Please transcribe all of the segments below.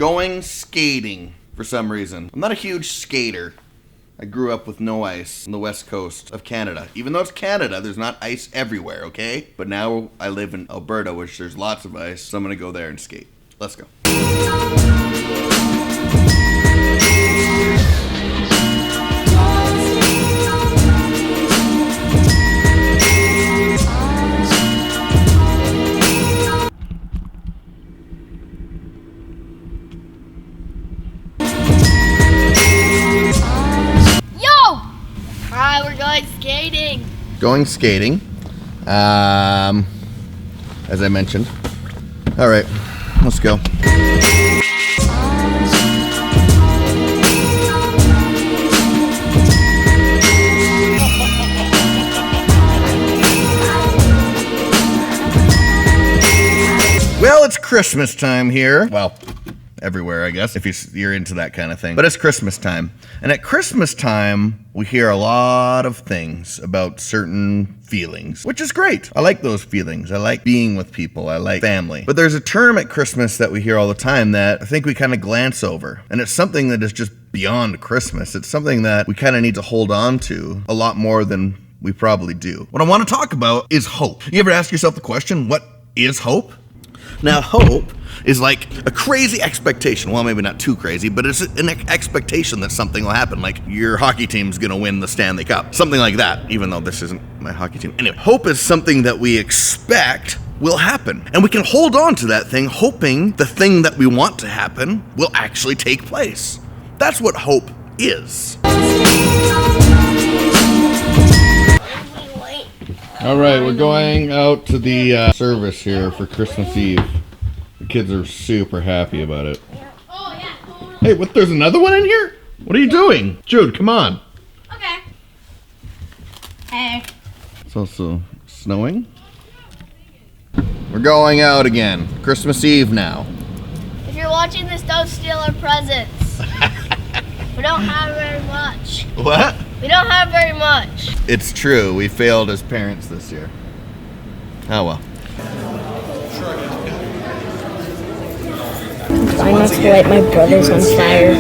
Going skating for some reason. I'm not a huge skater. I grew up with no ice on the west coast of Canada. Even though it's Canada, there's not ice everywhere, okay? But now I live in Alberta, which there's lots of ice, so I'm gonna go there and skate. Let's go. Going skating, as I mentioned. All right, let's go. Well, it's Christmas time here. Well, everywhere, I guess, if you're into that kind of thing. But it's Christmas time. And at Christmas time, we hear a lot of things about certain feelings, which is great. I like those feelings. I like being with people. I like family. But there's a term at Christmas that we hear all the time that I think we kind of glance over. And it's something that is just beyond Christmas. It's something that we kind of need to hold on to a lot more than we probably do. What I want to talk about is hope. You ever ask yourself the question, what is hope? Now, hope is like a crazy expectation. Well, maybe not too crazy, but it's an expectation that something will happen. Like your hockey team's gonna win the Stanley Cup. Something like that, even though this isn't my hockey team. Anyway, hope is something that we expect will happen. And we can hold on to that thing, hoping the thing that we want to happen will actually take place. That's what hope is. All right, we're going out to the service here for Christmas Eve. The kids are super happy about it. Oh, yeah. Hey, what? There's another one in here? What are you doing? Jude, come on. Okay. Hey. It's also snowing. We're going out again. Christmas Eve now. If you're watching this, don't steal our presents. We don't have very much. What? We don't have very much. It's true. We failed as parents this year. Oh well. Try not to light my brothers on fire.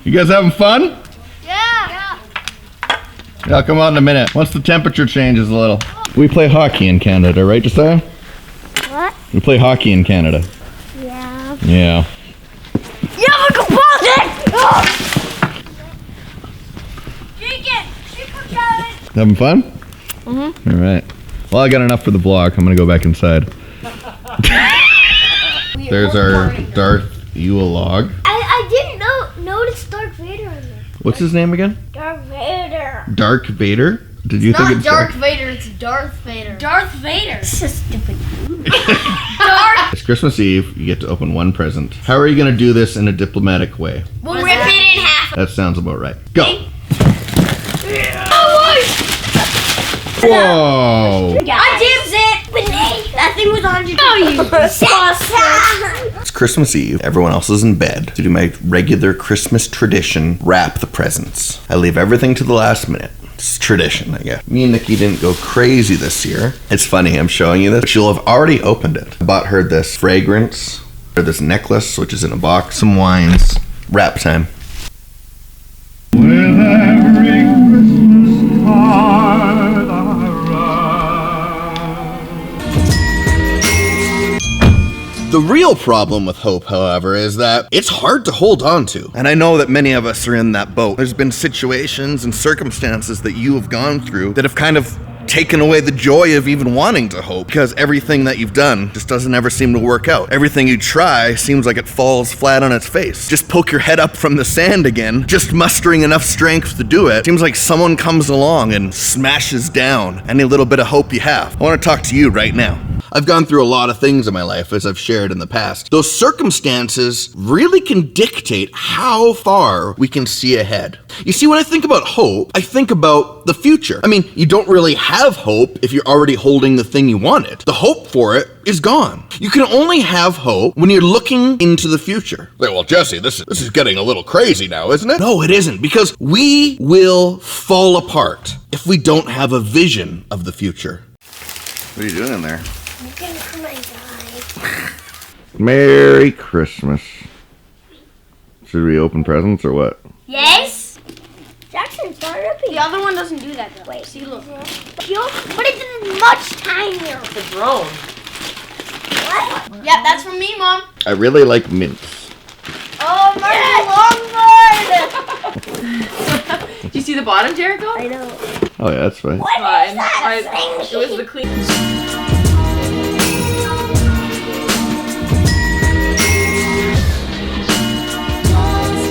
You guys having fun? Yeah. Yeah, I'll come out in a minute. Once the temperature changes a little. We play hockey in Canada, right, Josiah? What? We play hockey in Canada. Yeah. Yeah. Yeah, look at Having fun? Mm-hmm. All right. Well, I got enough for the vlog. I'm gonna go back inside. There's our Darth Yule log. I didn't notice Darth Vader in there. What's his name again? Darth Vader. Dark Vader? Did you think it's Darth Vader? It's Darth Vader. Darth Vader. It's so stupid. It's Christmas Eve. You get to open one present. How are you gonna do this in a diplomatic way? We'll rip it in half. That sounds about right. Go. Oh, Whoa! I dibs it! That thing was on you. It's Christmas Eve. Everyone else is in bed. To do my regular Christmas tradition, wrap the presents. I leave everything to the last minute. It's tradition, I guess. Me and Nikki didn't go crazy this year. It's funny, I'm showing you this, but she'll have already opened it. I bought her this fragrance, or this necklace, which is in a box, some wines. Wrap time. With every Christmas card I write. The real problem with hope, however, is that it's hard to hold on to. And I know that many of us are in that boat. There's been situations and circumstances that you have gone through that have kind of taken away the joy of even wanting to hope, because everything that you've done just doesn't ever seem to work out. Everything you try seems like it falls flat on its face. Just poke your head up from the sand again, just mustering enough strength to do it. Seems like someone comes along and smashes down any little bit of hope you have. I want to talk to you right now. I've gone through a lot of things in my life, as I've shared in the past. Those circumstances really can dictate how far we can see ahead. You see, when I think about hope, I think about the future. I mean, you don't really have hope if you're already holding the thing you wanted. The hope for it is gone. You can only have hope when you're looking into the future. Like, well, Jesse, this is getting a little crazy now, isn't it? No, it isn't, because we will fall apart if we don't have a vision of the future. What are you doing in there? Looking for my guy. Merry Christmas. Should we open presents or what? Yes. Jackson, start up The other one doesn't do that though. Wait, see, look. But it's much tinier. It's a drone. What? Yep, that's from me, Mom. I really like mints. Oh, Longboard! Do you see the bottom, Jericho? I know. Oh yeah, that's fine. What Fine. is that? It was the clean.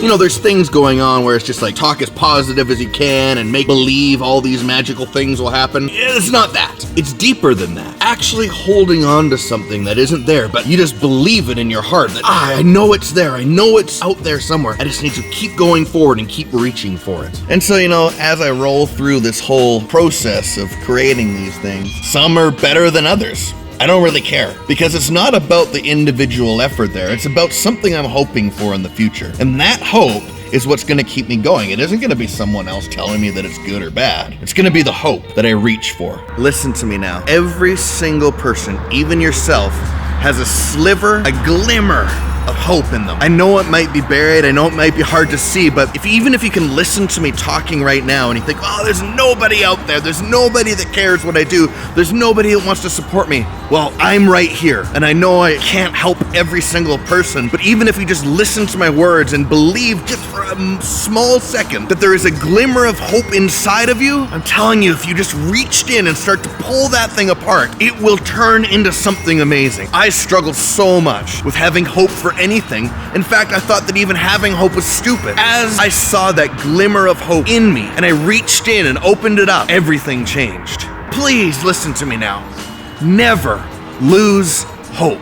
You know, there's things going on where it's just like talk as positive as you can and make believe all these magical things will happen. It's not that. It's deeper than that. Actually holding on to something that isn't there, but you just believe it in your heart that, I know it's there. I know it's out there somewhere. I just need to keep going forward and keep reaching for it. And so, you know, as I roll through this whole process of creating these things, some are better than others. I don't really care, because it's not about the individual effort there. It's about something I'm hoping for in the future. And that hope is what's gonna keep me going. It isn't gonna be someone else telling me that it's good or bad. It's gonna be the hope that I reach for. Listen to me now. Every single person, even yourself, has a sliver, a glimmer of hope in them. I know it might be buried, I know it might be hard to see, but even if you can listen to me talking right now and you think, oh, there's nobody out there, there's nobody that cares what I do, there's nobody that wants to support me. Well, I'm right here, and I know I can't help every single person, but even if you just listen to my words and believe just for a small second that there is a glimmer of hope inside of you, I'm telling you, if you just reached in and start to pull that thing apart, it will turn into something amazing. I struggled so much with having hope for anything. In fact, I thought that even having hope was stupid. As I saw that glimmer of hope in me and I reached in and opened it up, everything changed. Please listen to me now. Never lose hope.